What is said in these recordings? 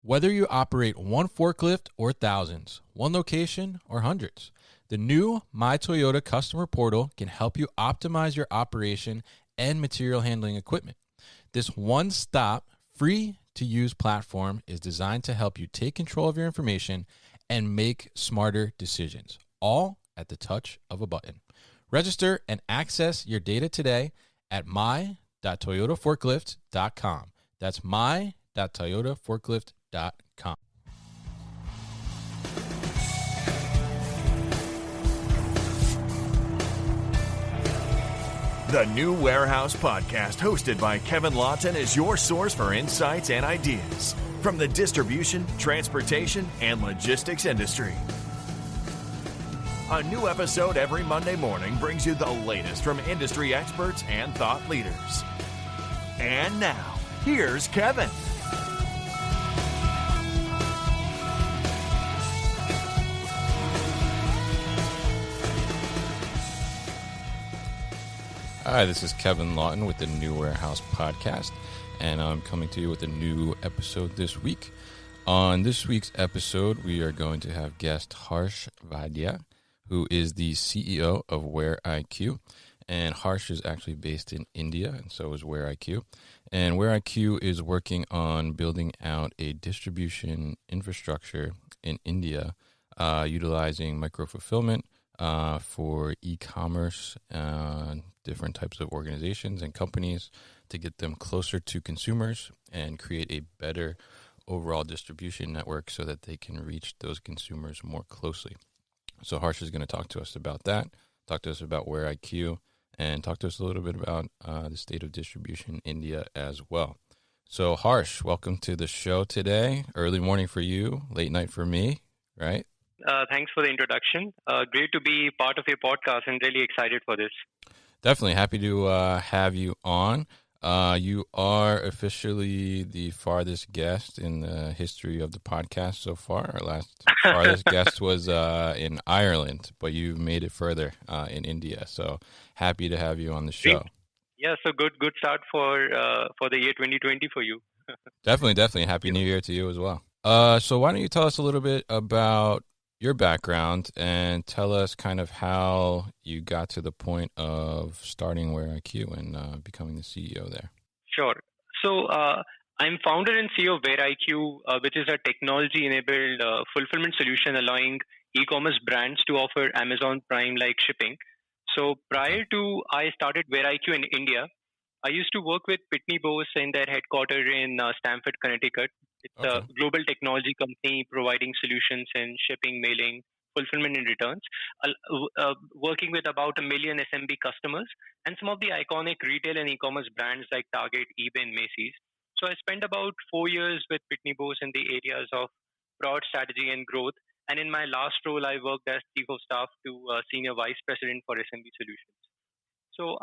Whether you operate one forklift or thousands, one location or hundreds, the new My Toyota customer portal can help you optimize your operation and material handling equipment. This one-stop, free-to-use platform is designed to help you take control of your information and make smarter decisions, all at the touch of a button. Register and access your data today at my.toyotaforklift.com. That's my.toyotaforklift.com. The New Warehouse Podcast, hosted by Kevin Lawton, is your source for insights and ideas from the distribution, transportation, and logistics industry. A new episode every Monday morning brings you the latest from industry experts and thought leaders. And now, here's Kevin. Hi, this is Kevin Lawton with the New Warehouse Podcast, and I'm coming to you with a new episode this week. On this week's episode, we are going to have guest Harsh Vaidya, who is the CEO of WareIQ, and Harsh is actually based in India, and so is WareIQ. And WareIQ is working on building out a distribution infrastructure in India, utilizing micro-fulfillment for e-commerce, different types of organizations and companies to get them closer to consumers and create a better overall distribution network so that they can reach those consumers more closely. So Harsh is going to talk to us about that, talk to us about WareIQ, and talk to us a little bit about the state of distribution in India as well. So Harsh, welcome to the show today. Early morning for you, late night for me, right? Thanks for the introduction. Great to be part of your podcast and really excited for this. Definitely happy to have you on. You are officially the farthest guest in the history of the podcast so far. Our last farthest guest was in Ireland, but you've made it further in India. So happy to have you on the show. Yeah, so good start for the year 2020 for you. Definitely. Happy New Year to you as well. So why don't you tell us a little bit about your background and tell us kind of how you got to the point of starting WareIQ and becoming the CEO there. Sure. So I'm founder and CEO of WareIQ, which is a technology-enabled fulfillment solution allowing e-commerce brands to offer Amazon Prime-like shipping. So prior to I started WareIQ in India, I used to work with Pitney Bowes in their headquarters in Stamford, Connecticut. It's a global technology company providing solutions in shipping, mailing, fulfillment, and returns, working with about 1 million SMB customers and some of the iconic retail and e-commerce brands like Target, eBay, and Macy's. So I spent about 4 years with Pitney Bowes in the areas of product strategy and growth. And in my last role, I worked as Chief of Staff to Senior Vice President for SMB Solutions. So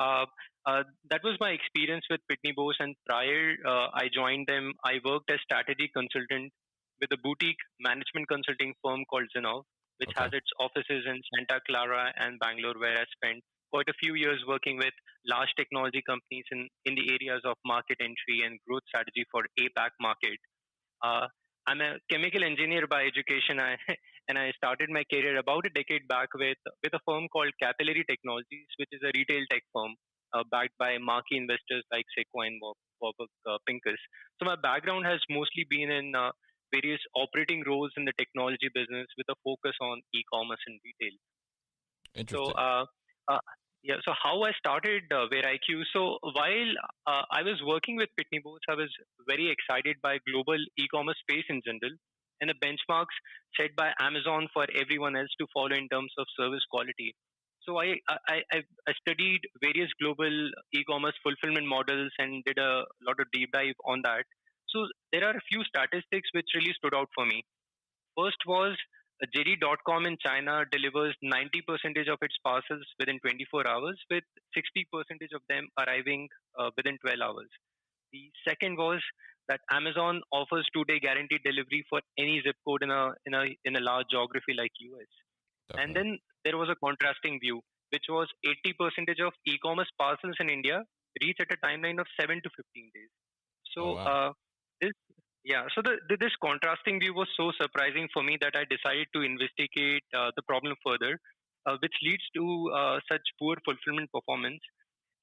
that was my experience with Pitney Bowes, and prior I joined them, I worked as strategy consultant with a boutique management consulting firm called Jan'20, which has its offices in Santa Clara and Bangalore, where I spent quite a few years working with large technology companies in the areas of market entry and growth strategy for APAC market. I'm a chemical engineer by education, and I started my career about a decade back with a firm called Capillary Technologies, which is a retail tech firm backed by marquee investors like Sequoia and Warburg Pincus. So my background has mostly been in various operating roles in the technology business with a focus on e-commerce and retail. Interesting. So how I started WareIQ. So while I was working with Pitney Bowes, I was very excited by global e-commerce space in general and the benchmarks set by Amazon for everyone else to follow in terms of service quality. So I studied various global e-commerce fulfillment models and did a lot of deep dive on that. So there are a few statistics which really stood out for me. First was JD.com in China delivers 90% of its parcels within 24 hours, with 60% of them arriving within 12 hours. The second was that Amazon offers 2-day guaranteed delivery for any zip code in a large geography like US. Definitely. And then there was a contrasting view, which was 80% of e-commerce parcels in India reach at a timeline of 7 to 15 days. So Yeah, so this contrasting view was so surprising for me that I decided to investigate the problem further, which leads to such poor fulfillment performance.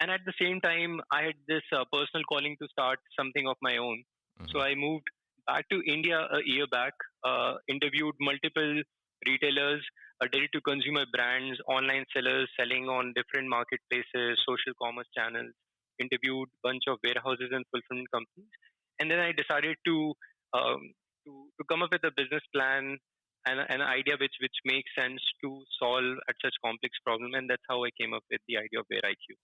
And at the same time, I had this personal calling to start something of my own. So Hmm. I moved back to India a year back, interviewed multiple retailers, direct to consumer brands, online sellers selling on different marketplaces, social commerce channels, interviewed bunch of warehouses and fulfillment companies. And then I decided um, to come up with a business plan and an idea which makes sense to solve at such complex problem. And that's how I came up with the idea of WareIQ.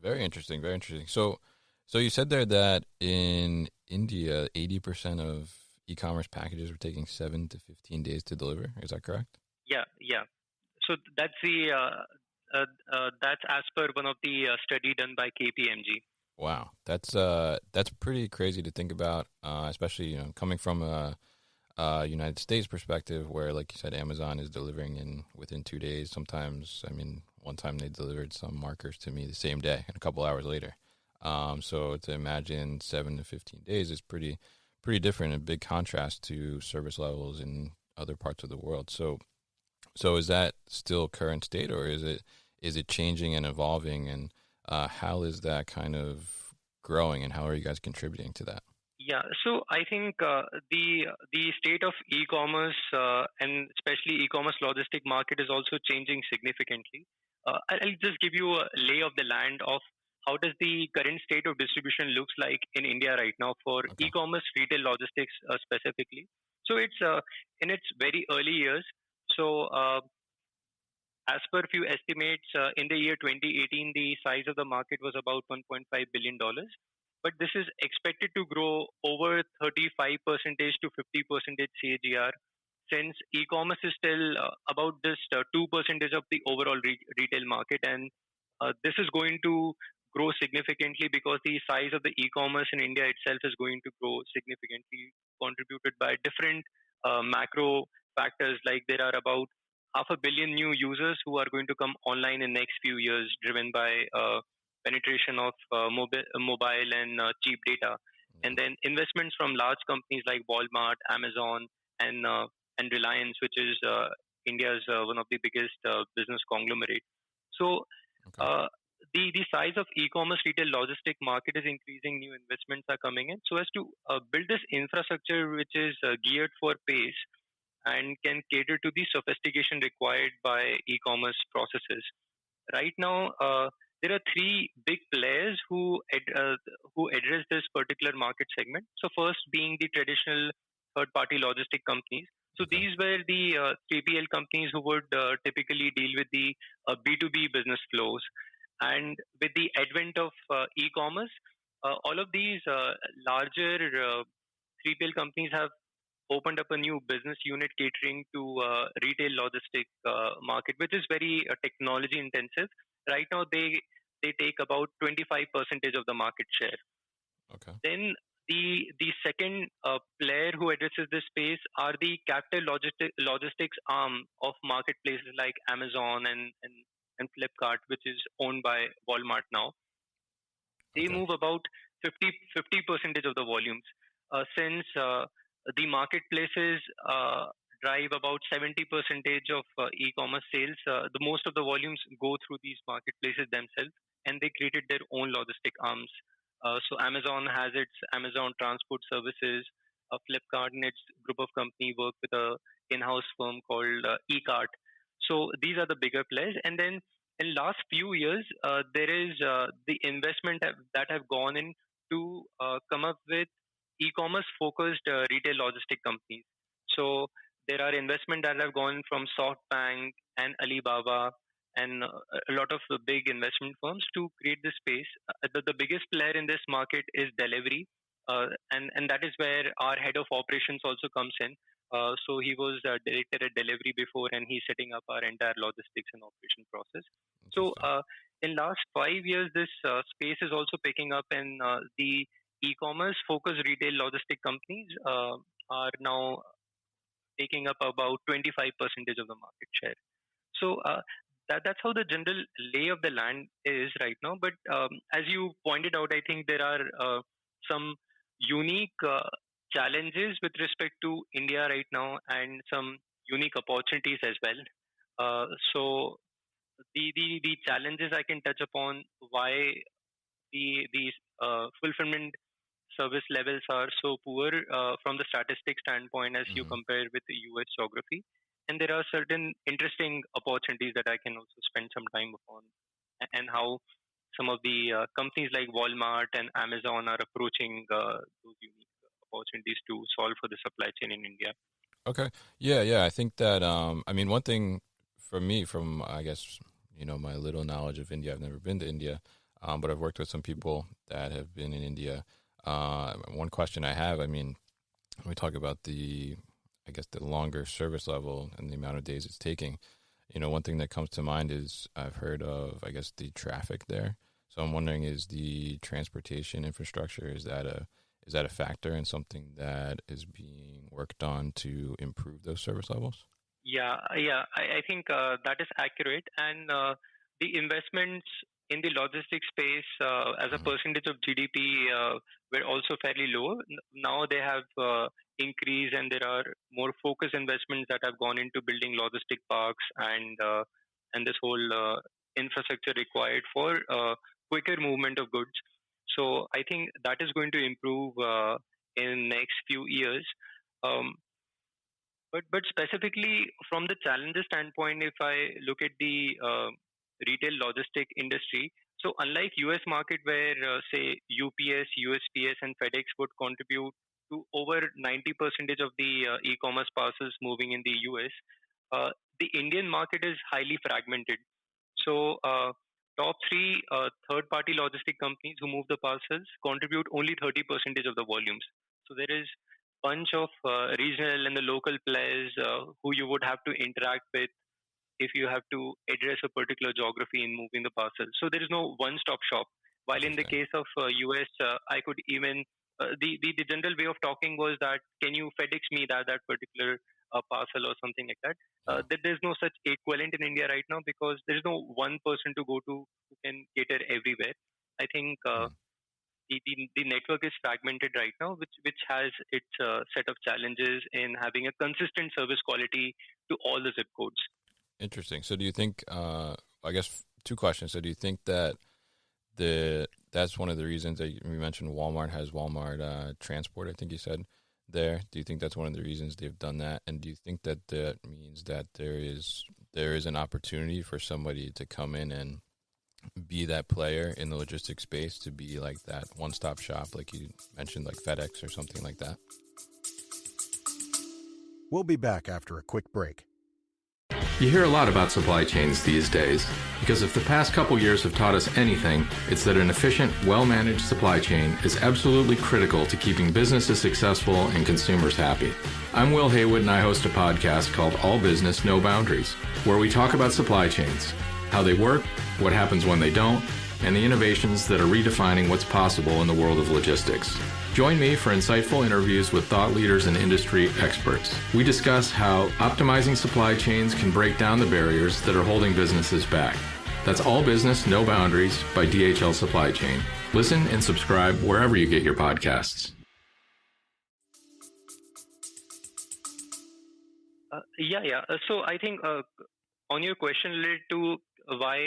Very interesting. Very interesting. So you said there that in India, 80% of e-commerce packages were taking 7 to 15 days to deliver. Is that correct? Yeah, yeah. So that's as per one of the study done by KPMG. Wow, that's pretty crazy to think about, especially coming from a United States perspective, where like you said, Amazon is delivering in within 2 days. Sometimes, I mean, one time they delivered some markers to me the same day and a couple hours later. So to imagine 7 to 15 days is pretty different, a big contrast to service levels in other parts of the world. So is that still current state, or is it changing and evolving, and how is that kind of growing, and how are you guys contributing to that? Yeah, so I think the state of e-commerce and especially e-commerce logistic market is also changing significantly. I'll just give you a lay of the land of how does the current state of distribution looks like in India right now for Okay. e-commerce retail logistics specifically. So it's in its very early years. So as per few estimates, in the year 2018, the size of the market was about $1.5 billion. But this is expected to grow over 35% to 50% CAGR, since e-commerce is still about just 2% of the overall retail market. And this is going to grow significantly because the size of the e-commerce in India itself is going to grow significantly, contributed by different macro factors. Like there are about half a billion new users who are going to come online in next few years, driven by penetration of mobile and cheap data, Yeah. and then investments from large companies like Walmart, Amazon, and Reliance, which is India's one of the biggest business conglomerate. So Okay. uh, the size of e-commerce retail logistic market is increasing. New investments are coming in so as to build this infrastructure which is geared for pace and can cater to the sophistication required by e-commerce processes. Right now, there are three big players who address this particular market segment. So first being the traditional third-party logistic companies. So Okay. these were the 3PL companies who would typically deal with the B2B business flows. And with the advent of e-commerce, all of these larger 3PL companies have opened up a new business unit catering to retail logistic market, which is very technology intensive. Right now, they take about 25% of the market share. Okay. Then the second player who addresses this space are the capital logistics arm of marketplaces like Amazon and Flipkart, which is owned by Walmart now. They Okay. move about 50% of the volumes, since the marketplaces drive about 70% of e-commerce sales. The most of the volumes go through these marketplaces themselves, and they created their own logistic arms. So Amazon has its Amazon Transport Services. Flipkart and its group of company work with a in-house firm called eCart. So these are the bigger players, and then in last few years, there is the investment that have gone in to come up with e-commerce focused retail logistic companies. So there are investment that have gone from SoftBank and Alibaba and a lot of the big investment firms to create this space. The biggest player in this market is delivery, and that is where our head of operations also comes in. So he was director at delivery before, and he's setting up our entire logistics and operation process. So Interesting. in last 5 years, this space is also picking up, and the e-commerce focused retail logistic companies are now taking up about 25% of the market share. So that's how the general lay of the land is right now. But as you pointed out, I think there are some unique challenges with respect to India right now and some unique opportunities as well. So the challenges I can touch upon why the fulfillment service levels are so poor from the statistic standpoint as you Hmm. compare with the US geography. And there are certain interesting opportunities that I can also spend some time upon, and how some of the companies like Walmart and Amazon are approaching those unique opportunities to solve for the supply chain in India. Okay. Yeah, yeah. I think that I mean one thing for me from I guess, my little knowledge of India, I've never been to India, but I've worked with some people that have been in India. One question I have, I mean, when we talk about I guess the longer service level and the amount of days it's taking, one thing that comes to mind is I've heard of, I guess, the traffic there. So I'm wondering, is the transportation infrastructure, is that a factor and something that is being worked on to improve those service levels? Yeah. I think that is accurate. And the investments in the logistics space as a Hmm. percentage of GDP were also fairly low. Now they have increased, and there are more focused investments that have gone into building logistic parks and this whole infrastructure required for quicker movement of goods. So I think that is going to improve in next few years. Um, but specifically from the challenges standpoint, if I look at the retail logistic industry, so unlike US market where say UPS, USPS, and FedEx would contribute to over 90% of the e-commerce parcels moving in the US, uh, the Indian market is highly fragmented. So top three third-party logistic companies who move the parcels contribute only 30% of the volumes. So there is bunch of regional and the local players who you would have to interact with if you have to address a particular geography in moving the parcel. So there is no one-stop shop. While in the Interesting. case of US, I could even the general way of talking was that can you FedEx me that particular parcel or something like that. Yeah. There's no such equivalent in India right now because there is no one person to go to who can cater everywhere. I think Hmm. the network is fragmented right now, which has its set of challenges in having a consistent service quality to all the zip codes. Interesting. So do you think, I guess two questions. So do you think that that's one of the reasons that you mentioned Walmart has Walmart transport, I think you said there. Do you think that's one of the reasons they've done that? And do you think that that means that there is an opportunity for somebody to come in and be that player in the logistics space, to be like that one-stop shop, like you mentioned, like FedEx or something like that? We'll be back after a quick break. You hear a lot about supply chains these days because if the past couple years have taught us anything, it's that an efficient, well-managed supply chain is absolutely critical to keeping businesses successful and consumers happy. I'm Will Haywood, and I host a podcast called All Business, No Boundaries, where we talk about supply chains, how they work, what happens when they don't, and the innovations that are redefining what's possible in the world of logistics. Join me for insightful interviews with thought leaders and industry experts. We discuss how optimizing supply chains can break down the barriers that are holding businesses back. That's All Business, No Boundaries by DHL Supply Chain. Listen and subscribe wherever you get your podcasts. So I think on your question related to why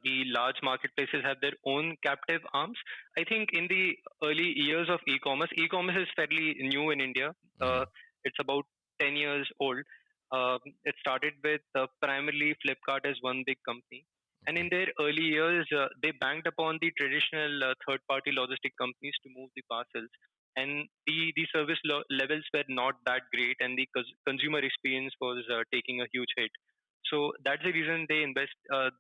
the large marketplaces have their own captive arms, I think in the early years of e-commerce is fairly new in India. Hmm. It's about 10 years old. It started with primarily Flipkart as one big company. And Okay. in their early years, they banked upon the traditional third-party logistic companies to move the parcels. And the service levels were not that great, and the consumer experience was taking a huge hit. So that's the reason they invest.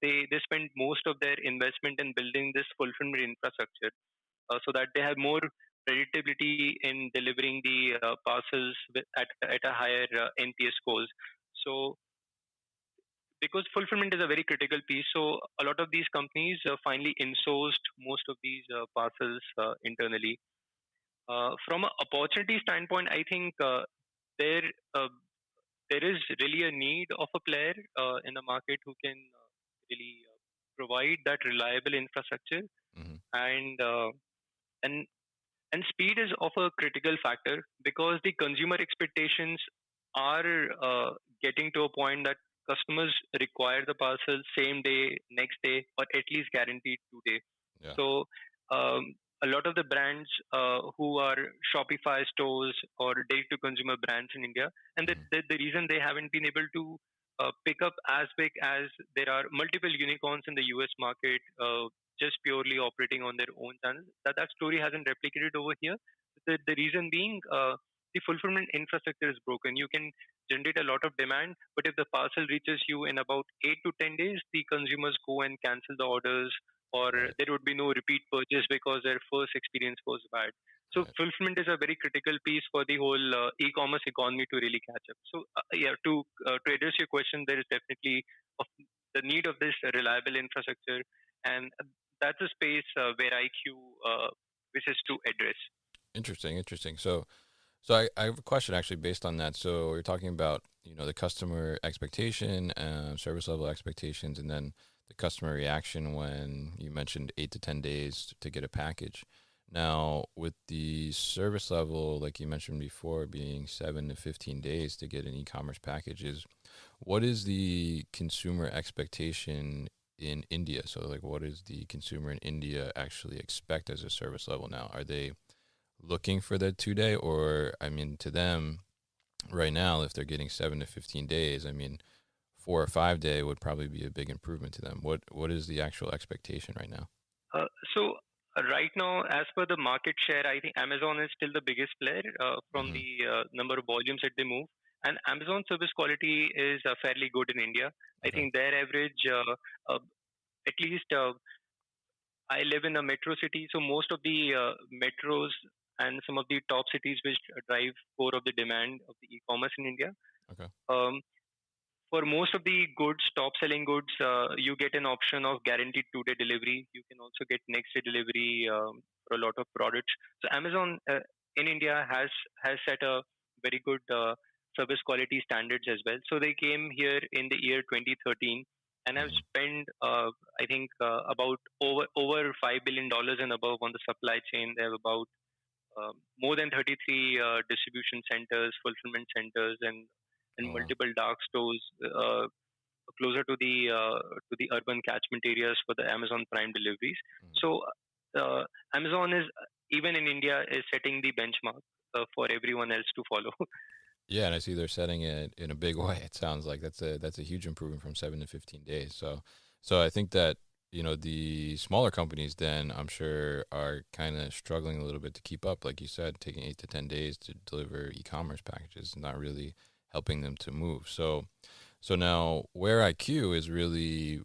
They spend most of their investment in building this fulfillment infrastructure, so that they have more predictability in delivering the parcels at a higher NPS scores. So because fulfillment is a very critical piece, so a lot of these companies finally insourced most of these parcels internally. From an opportunity standpoint, I think there uh, there is really a need of a player in the market who can really provide that reliable infrastructure Hmm. and uh, and And speed is of a critical factor because the consumer expectations are getting to a point that customers require the parcel same day, next day, or at least guaranteed 2 day. Yeah. So a lot of the brands who are Shopify stores or direct to consumer brands in India, and the reason they haven't been able to pick up as big as there are multiple unicorns in the US market just purely operating on their own channel, that story hasn't replicated over here. The reason being the fulfillment infrastructure is broken. You can generate a lot of demand, but if the parcel reaches you in about 8 to 10 days, the consumers go and cancel the orders, or Right. there would be no repeat purchase because their first experience was bad. So Right. fulfillment is a very critical piece for the whole e-commerce economy to really catch up. So yeah, to address your question, there is definitely of the need of this reliable infrastructure, and that's a space where IQ wishes to address. Interesting. Interesting. So I have a question actually based on that. So we're talking about, the customer expectation, service level expectations, and then the customer reaction when you mentioned 8 to 10 days to get a package. Now, with the service level, like you mentioned before, being 7 to 15 days to get an e-commerce package, what is the consumer expectation in India? So, like, what does the consumer in India actually expect as a service level now? Are they looking for that 2 day, or I mean, to them right now, if they're getting 7 to 15 days, I mean, 4 or 5 day would probably be a big improvement to them. What is the actual expectation right now? So right now, as per the market share, I think Amazon is still the biggest player from Mm-hmm. the number of volumes that they move. And Amazon service quality is fairly good in India. I Okay. think their average, at least I live in a metro city, so most of the metros and some of the top cities which drive core of the demand of the e-commerce in India. Okay. Um, for most of the goods, top selling goods, you get an option of guaranteed 2 day delivery. You can also get next day delivery for a lot of products. So Amazon in India has set a very good service quality standards as well. So they came here in the year 2013 and have Mm-hmm. spent I think about over $5 billion and above on the supply chain. They have about more than 33 distribution centers, fulfillment centers, and Oh, wow. multiple dark stores closer to the urban catchment areas for the Amazon Prime deliveries. Mm-hmm. So Amazon is even in India is setting the benchmark for everyone else to follow. Yeah, and I see they're setting it in a big way. It sounds like that's a huge improvement from 7 to 15 days. So I think that the smaller companies then I'm sure are kind of struggling a little bit to keep up. Like you said, taking 8 to 10 days to deliver e-commerce packages, not really helping them to move. So now WareIQ is really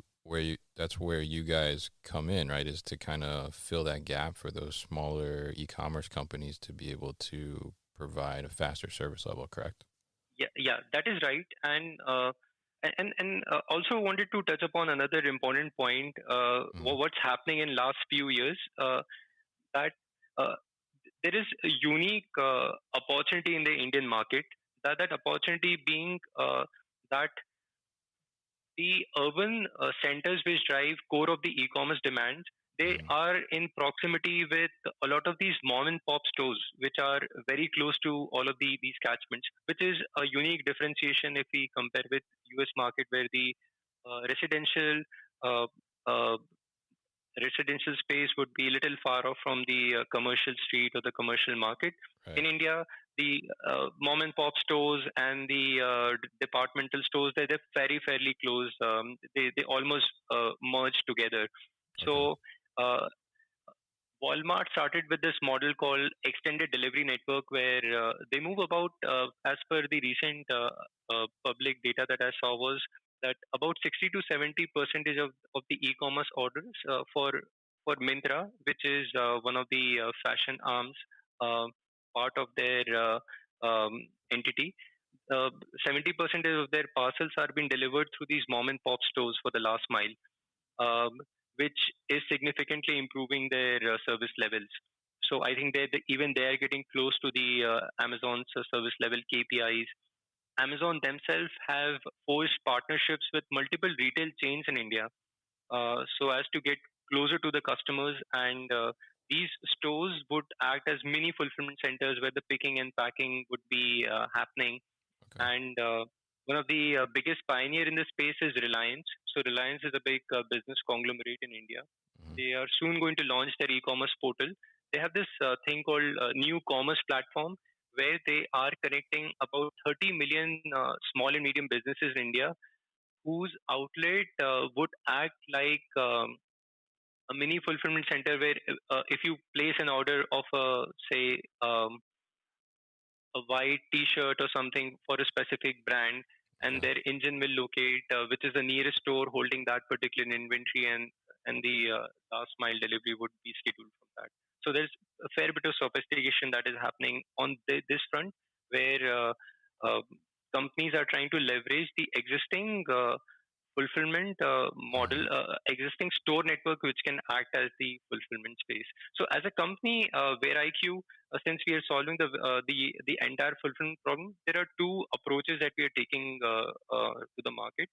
that's where you guys come in, right? Is to kind of fill that gap for those smaller e-commerce companies to be able to provide a faster service level, correct? Yeah, that is right. And also wanted to touch upon another important point. Mm-hmm. What's happening in last few years? That uh, there is a unique opportunity in the Indian market. That opportunity being that the urban centers which drive core of the e-commerce demand, they Mm-hmm. are in proximity with a lot of these mom and pop stores which are very close to all of these catchments, which is a unique differentiation if we compare with US market where the residential uh, uh, residential space would be a little far off from the commercial street or the commercial market. In Right. India, the mom and pop stores and the departmental stores, they're fairly close. They almost merge together. Okay. So uh, Walmart started with this model called extended delivery network, where they move about, as per the recent public data that I saw, was that about 60 to 70 percentage of the e-commerce orders for Myntra, which is one of the fashion arms, uh, part of their entity. 70% of their parcels are being delivered through these mom and pop stores for the last mile, um, which is significantly improving their service levels. So I think even they are getting close to the Amazon's service level KPIs. Amazon themselves have forged partnerships with multiple retail chains in India, so as to get closer to the customers and these stores would act as mini fulfillment centers where the picking and packing would be happening. Okay. And one of the biggest pioneer in this space is Reliance. So Reliance is a big business conglomerate in India. Mhm. They are soon going to launch their e-commerce portal. They have this thing called new commerce platform where they are connecting about 30 million small and medium businesses in India whose outlet would act like a mini fulfillment center where if you place an order of say a white T-shirt or something for a specific brand, and Okay. their engine will locate which is the nearest store holding that particular inventory, and the last mile delivery would be scheduled from that. So there's a fair bit of sophistication that is happening on this front, where uh, companies are trying to leverage the existing fulfillment model, Mhm. existing store network which can act as the fulfillment space. So as a company, WareIQ, since we are solving the entire fulfillment problem, there are two approaches that we are taking to the market.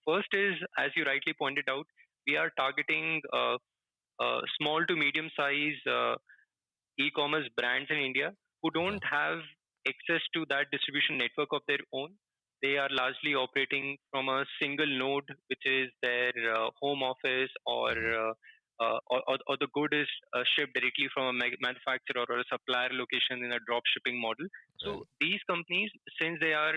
First is, as you rightly pointed out, we are targeting small to medium size e-commerce brands in India who Okay. don't have access to that distribution network of their own. They are largely operating from a single node, which is their home office, Mhm. or the good is shipped directly from a manufacturer or a supplier location in a drop shipping model. Right. So these companies, since they are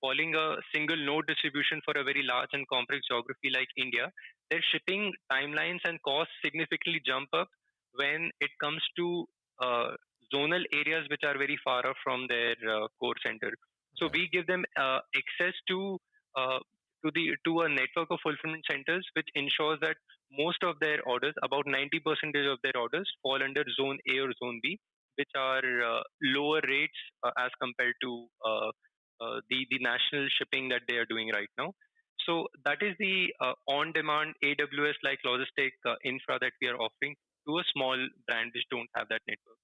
following a single node distribution for a very large and complex geography like India, their shipping timelines and costs significantly jump up when it comes to uh, zonal areas which are very far off from their core center. So Right. we give them access uh, to a network of fulfillment centers, which ensures that most of their orders, about 90% of their orders, fall under Zone A or Zone B, which are lower rates as compared to the national shipping that they are doing right now. So that is the on-demand AWS like logistic infra that we are offering to a small brand which don't have that network.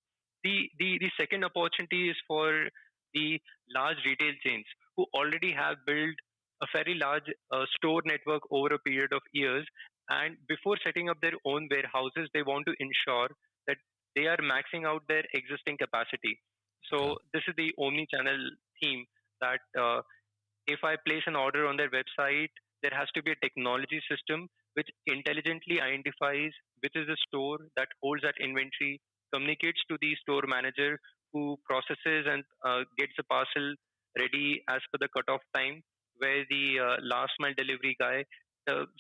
The second opportunity is for the large retail chains who already have built a very large store network over a period of years, and before setting up their own warehouses, they want to ensure that they are maxing out their existing capacity. Okay. So this is the omni-channel theme that if I place an order on their website, there has to be a technology system which intelligently identifies which is the store that holds that inventory, communicates to the store manager who processes and gets the parcel ready as per the cutoff time, where the last mile delivery guy,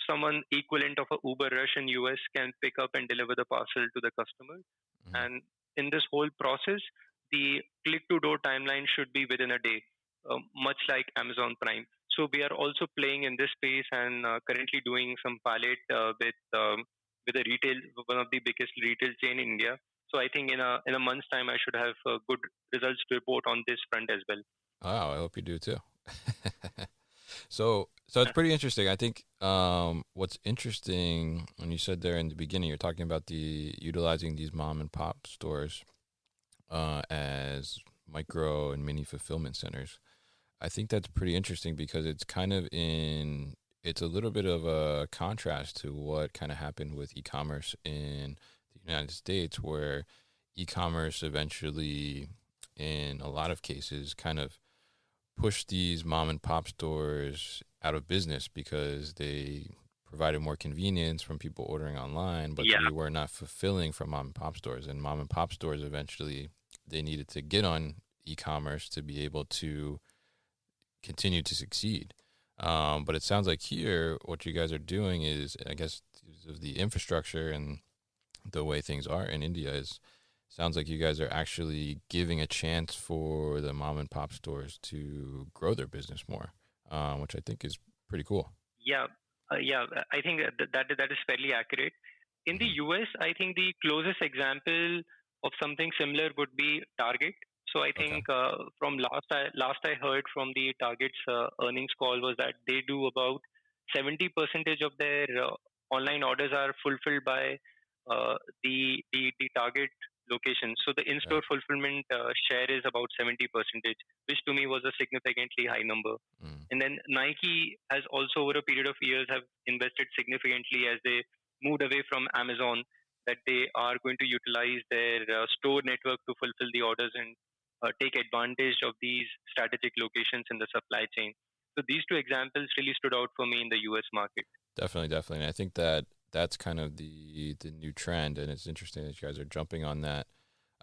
someone equivalent of a Uber Rush in US, can pick up and deliver the parcel to the customer. Mhm. And in this whole process, the click to door timeline should be within a day, much like Amazon Prime. So we are also playing in this space and currently doing some pilot with a retail, one of the biggest retail chain in India. So I think in a month's time I should have good results to report on this front as well. Wow, I hope you do too. So it's pretty interesting. I think what's interesting when you said there in the beginning, you're talking about the utilizing these mom and pop stores as micro and mini fulfillment centers. I think that's pretty interesting because it's a little bit of a contrast to what kind of happened with e-commerce in the United States, where e-commerce eventually, in a lot of cases, kind of pushed these mom and pop stores out of business because they provided more convenience from people ordering online, but Yeah. they were not fulfilling from mom and pop stores. And mom and pop stores eventually they needed to get on e-commerce to be able to continue to succeed. But it sounds like here, what you guys are doing is, I guess, the infrastructure and the way things are in India is sounds like you guys are actually giving a chance for the mom and pop stores to grow their business more, which I think is pretty cool. Yeah, yeah. I think that is fairly accurate. In the Hmm. US, I think the closest example of something similar would be Target. So I Okay. think from last I heard from the Target's earnings call was that they do about 70% of their online orders are fulfilled by the Target location. So the Right. in-store fulfillment share is about 70%, which to me was a significantly high number. Mm. And then Nike has also over a period of years have invested significantly as they moved away from Amazon. that they are going to utilize their store network to fulfill the orders and take advantage of these strategic locations in the supply chain. So these two examples really stood out for me in the US market. Definitely, definitely. And I think that that's kind of the new trend, and it's interesting that you guys are jumping on that,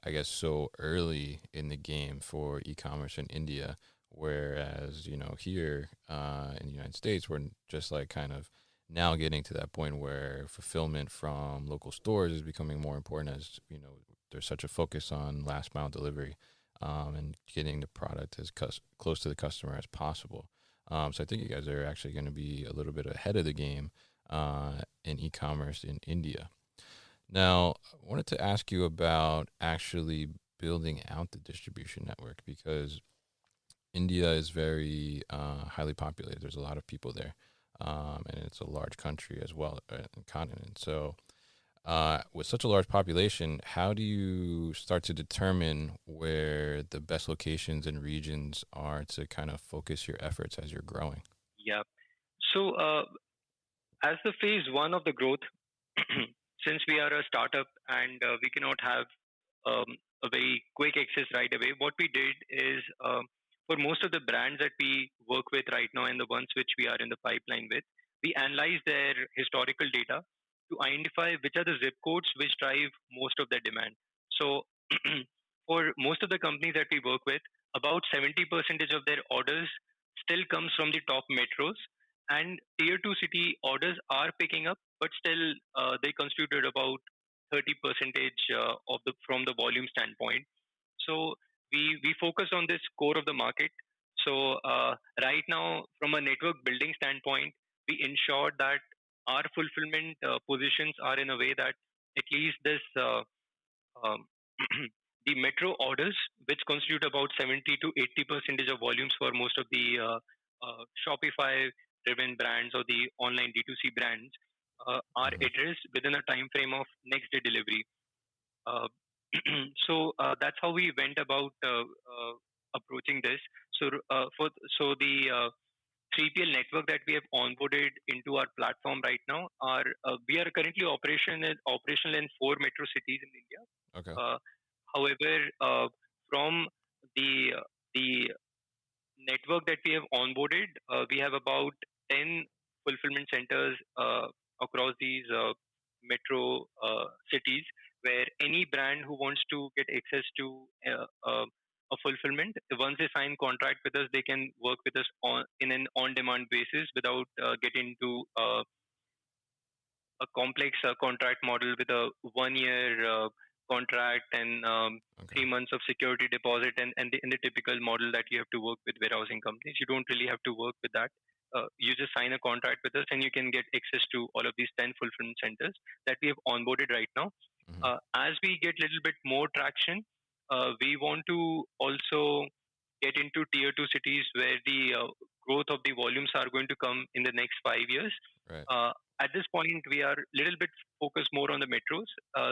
I guess, so early in the game for e-commerce in India, whereas here in the United States, we're just like kind of now getting to that point where fulfillment from local stores is becoming more important, as there's such a focus on last mile delivery, and getting the product as close to the customer as possible. So I think you guys are actually going to be a little bit ahead of the game in e-commerce in India. Now, I wanted to ask you about actually building out the distribution network, because India is very highly populated. There's a lot of people there, and it's a large country as well, continent. So with such a large population, how do you start to determine where the best locations and regions are to kind of focus your efforts as you're growing? Yeah. So as the phase one of the growth, since we are a startup and we cannot have um, a very quick access right away, what we did is for most of the brands that we work with right now and the ones which we are in the pipeline with, we analyze their historical data to identify which are the zip codes which drive most of their demand. So for most of the companies that we work with, about 70% of their orders still comes from the top metros, and tier 2 city orders are picking up, but still they constituted about 30 percentage of the from the volume standpoint. So we focus on this core of the market. So right now, from a network building standpoint, we ensure that our fulfillment positions are in a way that at least this um, the metro orders, which constitute about 70 to 80 percentage of volumes for most of the Shopify driven brands or the online D2C brands, are addressed within a time frame of next day delivery. Uh, so that's how we went about approaching this. So so the 3PL network that we have onboarded into our platform right now are we are currently operational in 4 metro cities in India. Okay. However, from the network that we have onboarded, we have about 10 fulfillment centers across these metro cities, where any brand who wants to get access to a fulfillment, once they sign contract with us, they can work with us in an on-demand basis without getting into a complex contract model with a 1 year contract and Okay. 3 months of security deposit and the typical model that you have to work with warehousing companies. You don't really have to work with that. You just sign a contract with us and you can get access to all of these 10 fulfillment centers that we have onboarded right now. Hmm. As we get a little bit more traction, we want to also get into tier 2 cities where the growth of the volumes are going to come in the next 5 years. Right. At this point, we are a little bit focused more on the metros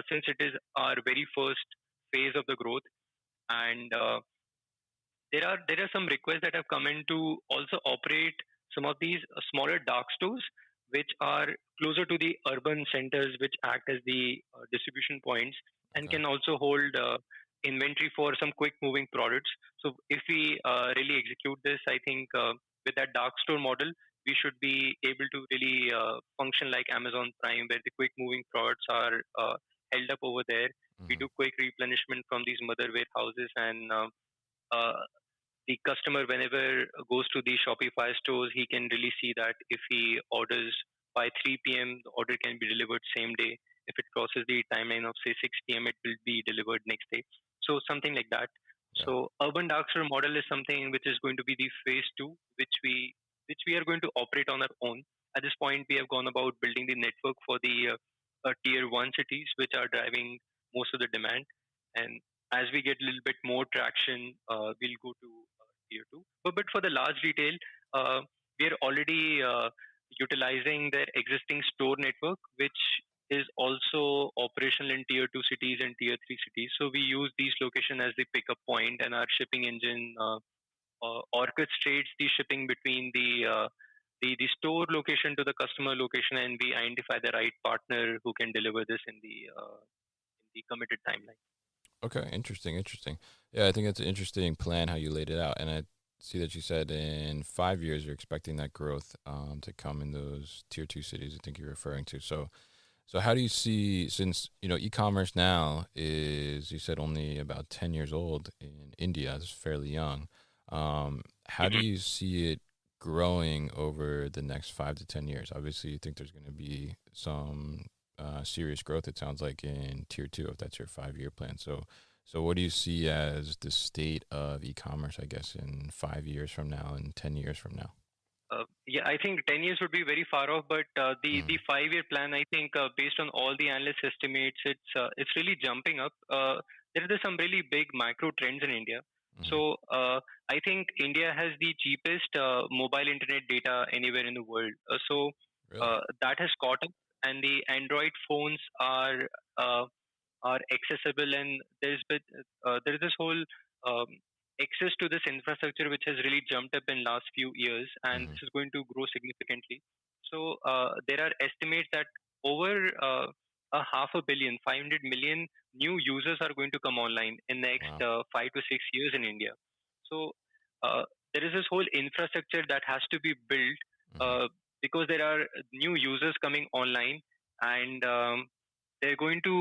since it is our very first phase of the growth. And there are some requests that have come in to also operate some of these smaller dark stores, which are closer to the urban centers, which act as the distribution points and Okay. can also hold inventory for some quick moving products. So if we really execute this, I think with that dark store model, we should be able to really function like Amazon Prime, where the quick moving products are held up over there. We Hmm. do quick replenishment from these mother warehouses, and uh, the customer, whenever goes to the Shopify stores, he can really see that if he orders by 3 p.m., the order can be delivered same day. If it crosses the timeline of say 6 p.m., it will be delivered next day. So something like that. Yeah. So urban dark store model is something which is going to be the phase two, which we are going to operate on our own. At this point, we have gone about building the network for the tier one cities, which are driving most of the demand. And as we get a little bit more traction, we'll go to tier two. But for the large retail, uh, we are already utilizing their existing store network, which is also operational in tier two cities and tier three cities. So we use these locations as the pickup point, and our shipping engine orchestrates the shipping between the the store location to the customer location, and we identify the right partner who can deliver this in the committed timeline. Okay, interesting. Yeah, I think it's an interesting plan how you laid it out, and I see that you said in 5 years you're expecting that growth to come in those tier two cities. I think you're referring to. So how do you see, since e-commerce now is, you said, only about 10 years old in India, it's fairly young. How do you see it growing over the next 5 to 10 years? Obviously, you think there's going to be some serious growth, it sounds like, in tier two, if that's your 5 year plan. So what do you see as the state of e-commerce, I guess, in 5 years from now and 10 years from now? Yeah, I think 10 years would be very far off, but the 5 year plan, I think, based on all the analyst estimates, it's really jumping up. There are some really big macro trends in India. So I think India has the cheapest mobile internet data anywhere in the world. Really? That has caught up, and the Android phones are accessible, and there's this whole um, access to this infrastructure which has really jumped up in last few years, and this is going to grow significantly. So there are estimates that over a half a billion, 500 million new users are going to come online in the next Wow. 5 to 6 years in India. So uh, there is this whole infrastructure that has to be built Hmm. uh, because there are new users coming online, and they're going to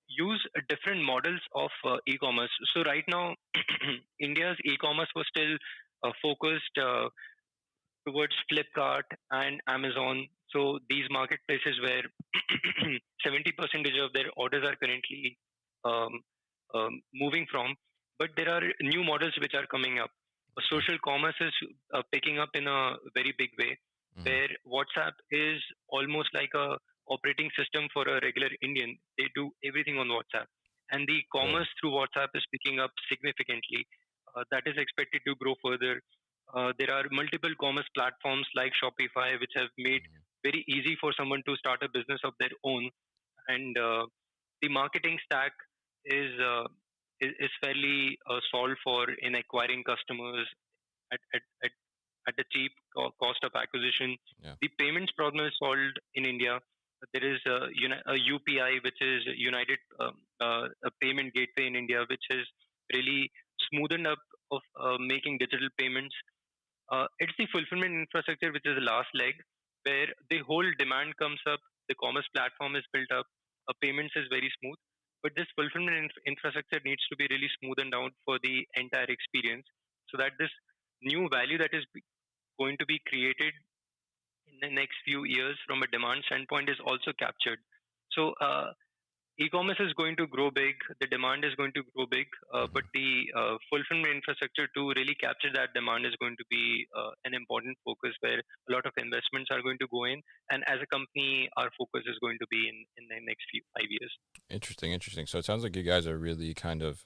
use different models of e-commerce. So right now, India's e-commerce was still focused towards Flipkart and Amazon. So these marketplaces where 70% of their orders are currently um, moving from. But there are new models which are coming up. Okay. Social commerce is picking up in a very big way, Hmm. where WhatsApp is almost like a operating system for a regular Indian. They do everything on WhatsApp, and the Really? commerce through WhatsApp is picking up significantly. That is expected to grow further. There are multiple commerce platforms like Shopify, which have made Hmm. very easy for someone to start a business of their own, and the marketing stack is uh, is fairly solved for in acquiring customers at at, at, at a cheap cost of acquisition. Yeah. The payments problem is solved in India. There is a UPI, which is United a payment gateway in India, which is really smoothened up of making digital payments. It's the fulfillment infrastructure which is the last leg, where the whole demand comes up, the commerce platform is built up, payments is very smooth. But this fulfillment infrastructure needs to be really smoothened out for the entire experience, so that this new value that is going to be created in the next few years from a demand standpoint is also captured. So e-commerce is going to grow big, the demand is going to grow big, but Hmm. the fulfillment infrastructure to really capture that demand is going to be an important focus, where a lot of investments are going to go in, and as a company our focus is going to be in the next few 5 years. Interesting. So it sounds like you guys are really kind of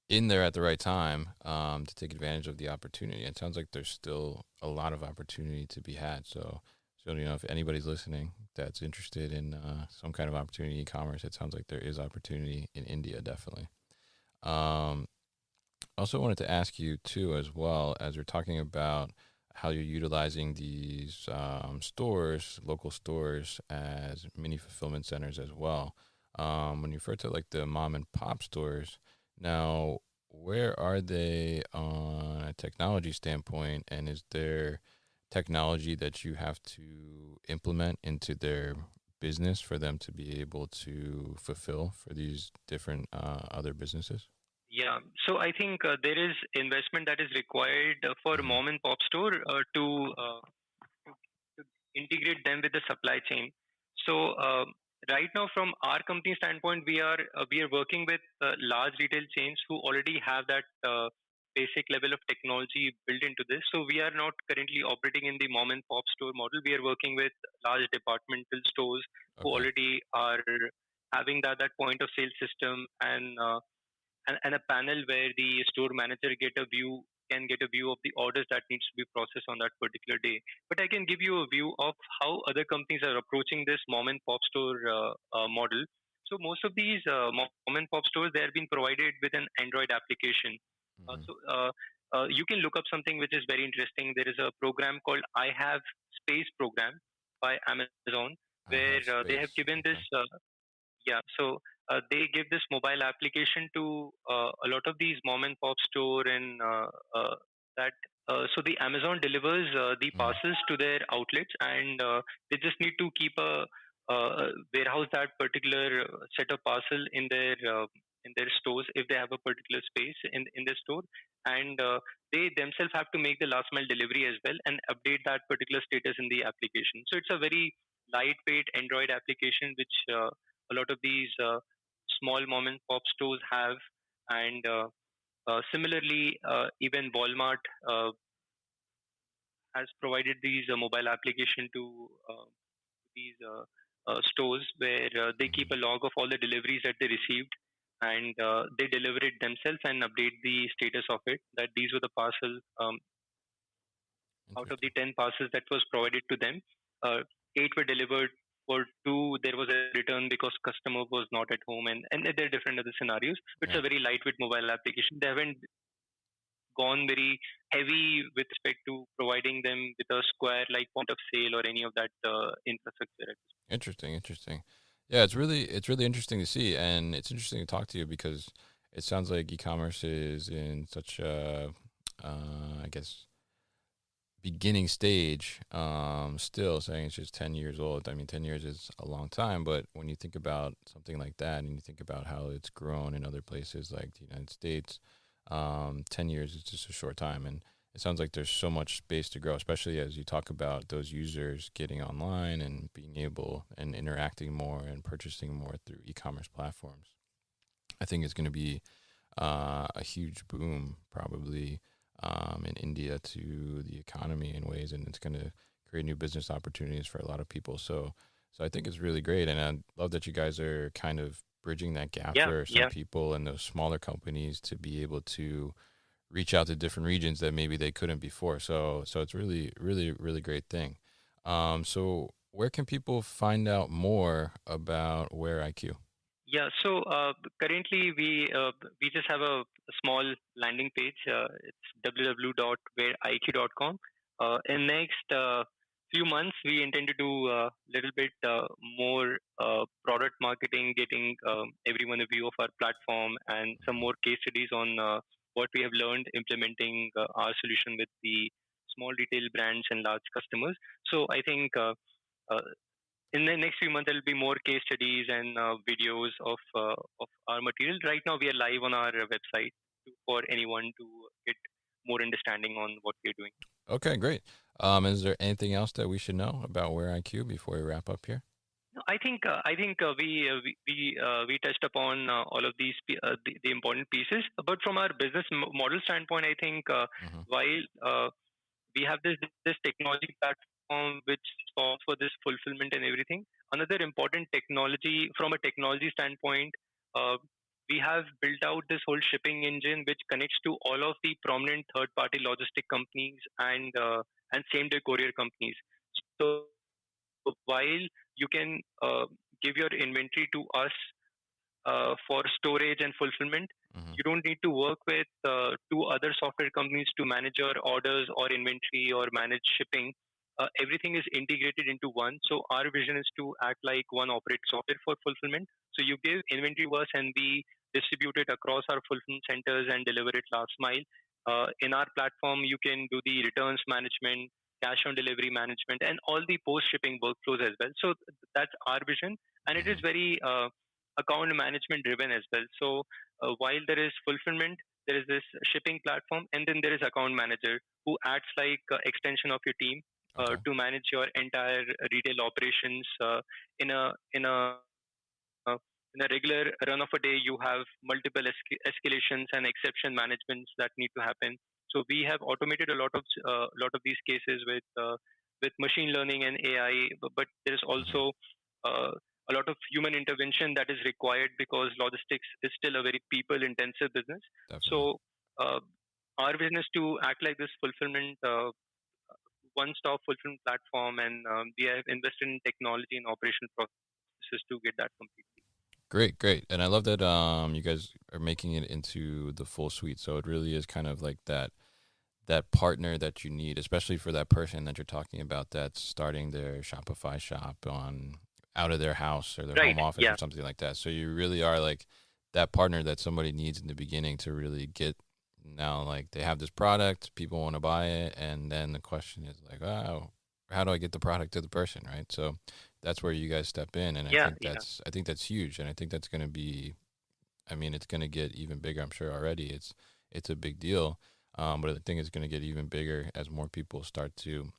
in there at the right time to take advantage of the opportunity. It sounds like there's still a lot of opportunity to be had. So if anybody's listening that's interested in some kind of opportunity in e-commerce, it sounds like there is opportunity in India, definitely. Um, Also wanted to ask you too, as well, as we're talking about how you're utilizing these stores, local stores, as mini fulfillment centers as well. When you refer to like the mom and pop stores, now where are they on a technology standpoint, and is there technology that you have to implement into their business for them to be able to fulfill for these different other businesses? Yeah, so I think there is investment that is required for Hmm. mom and pop store to integrate them with the supply chain. So right now, from our company standpoint, we are working with large retail chains who already have that basic level of technology built into this. So we are not currently operating in the mom and pop store model. We are working with large departmental stores who Okay. already are having that point of sale system, and a panel where the store manager can get a view of the orders that needs to be processed on that particular day. But I can give you a view of how other companies are approaching this mom and pop store model. So most of these mom and pop stores, they are being provided with an Android application. Hmm. So you can look up something which is very interesting. There is a program called I Have Space program by Amazon, I where have they have space. given this. Okay. Yeah, so they give this mobile application to a lot of these mom and pop store and that. So the Amazon delivers the Mm. parcels to their outlets, and they just need to keep a warehouse that particular set of parcel in their stores if they have a particular space in their store, and they themselves have to make the last mile delivery as well and update that particular status in the application. So it's a very lightweight Android application which a lot of these small mom and pop stores have, and similarly, even Walmart has provided these mobile application to these stores where they keep Mm. a log of all the deliveries that they received, and they deliver it themselves and update the status of it. That these were the parcel out of the Interesting. 10 parcels that was provided to them, uh, 8 were delivered. For 2, there was a return because customer was not at home, and there are different other scenarios. It's Yeah. a very lightweight mobile application. They haven't gone very heavy with respect to providing them with a square like point of sale or any of that infrastructure. Interesting. Interesting. Yeah, it's really interesting to see, and it's interesting to talk to you because it sounds like e-commerce is in such a, I guess, beginning stage. Still saying it's just 10 years old. I mean, 10 years is a long time, but when you think about something like that, and you think about how it's grown in other places like the United States, 10 years is just a short time, and it sounds like there's so much space to grow, especially as you talk about those users getting online and being able and interacting more and purchasing more through e-commerce platforms. I think it's going to be a huge boom probably in India to the economy in ways, and it's going to create new business opportunities for a lot of people. So I think it's really great, and I love that you guys are kind of bridging that gap Yeah, for some yeah, people and those smaller companies to be able to reach out to different regions that maybe they couldn't before. So it's really great thing. So where can people find out more about WareIQ? yeah. So currently we just have a small landing page. It's www.wareiq.com. In next few months, we intend to do a little bit more product marketing, getting everyone a view of our platform, and some more case studies on what we have learned implementing our solution with the small retail brands and large customers. So I think uh, in the next few months, there will be more case studies and videos of our material. Right now, we are live on our website for anyone to get more understanding on what we're doing. Okay, great. Is there anything else that we should know about WareIQ before we wrap up here? No, I think we touched upon all of these the important pieces. But from our business model standpoint, I think Hmm. while we have this technology platform which solves for this fulfillment and everything. Another important technology from a technology standpoint, uh, we have built out this whole shipping engine which connects to all of the prominent third-party logistic companies and same-day courier companies. So while you can give your inventory to us for storage and fulfillment. Hmm. You don't need to work with two other software companies to manage your orders or inventory or manage shipping. Everything is integrated into one. So our vision is to act like one operating software for fulfillment. So you give inventory to us and we distribute it across our fulfillment centers and deliver it last mile. In our platform, you can do the returns management, cash on delivery management, and all the post shipping workflows as well. So that's our vision, and it is Hmm. very account management driven as well. So while there is fulfillment, there is this shipping platform, and then there is account manager who acts like extension of your team Okay. to manage your entire retail operations in a in a in a regular run of a day. You have multiple escalations and exception managements that need to happen. So we have automated a lot of these cases with machine learning and AI, but there is Hmm. also uh, a lot of human intervention that is required because logistics is still a very people intensive business. Definitely. So uh, our vision is to act like this fulfillment one stop fulfillment platform, and we have invested in technology and operational processes to get that complete. Great, great. And I love that you guys are making it into the full suite. So it really is kind of like that that partner that you need, especially for that person that you're talking about that's starting their Shopify shop on out of their house or their Right. home office Yeah. or something like that. So you really are like that partner that somebody needs in the beginning to really get. Now, like, they have this product, people want to buy it, and then the question is like, oh, how do I get the product to the person, right? So that's where you guys step in, and Yeah. I think that's huge, and I think that's going to be, I mean, it's going to get even bigger. I'm sure already it's a big deal, but I think it's going to get even bigger as more people start to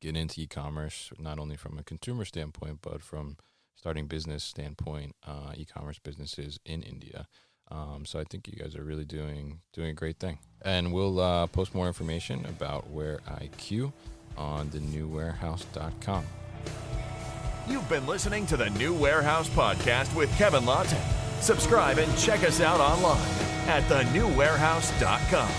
get into e-commerce, not only from a consumer standpoint, but from starting business standpoint, e-commerce businesses in India. So I think you guys are really doing a great thing. And we'll post more information about WareIQ on thenewwarehouse.com. You've been listening to the New Warehouse Podcast with Kevin Lawton. Subscribe and check us out online at thenewwarehouse.com.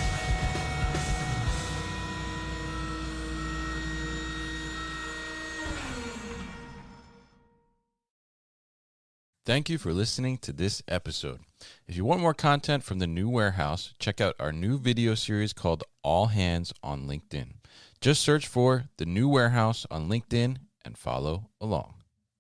Thank you for listening to this episode. If you want more content from the New Warehouse, check out our new video series called All Hands on LinkedIn. Just search for the New Warehouse on LinkedIn and follow along.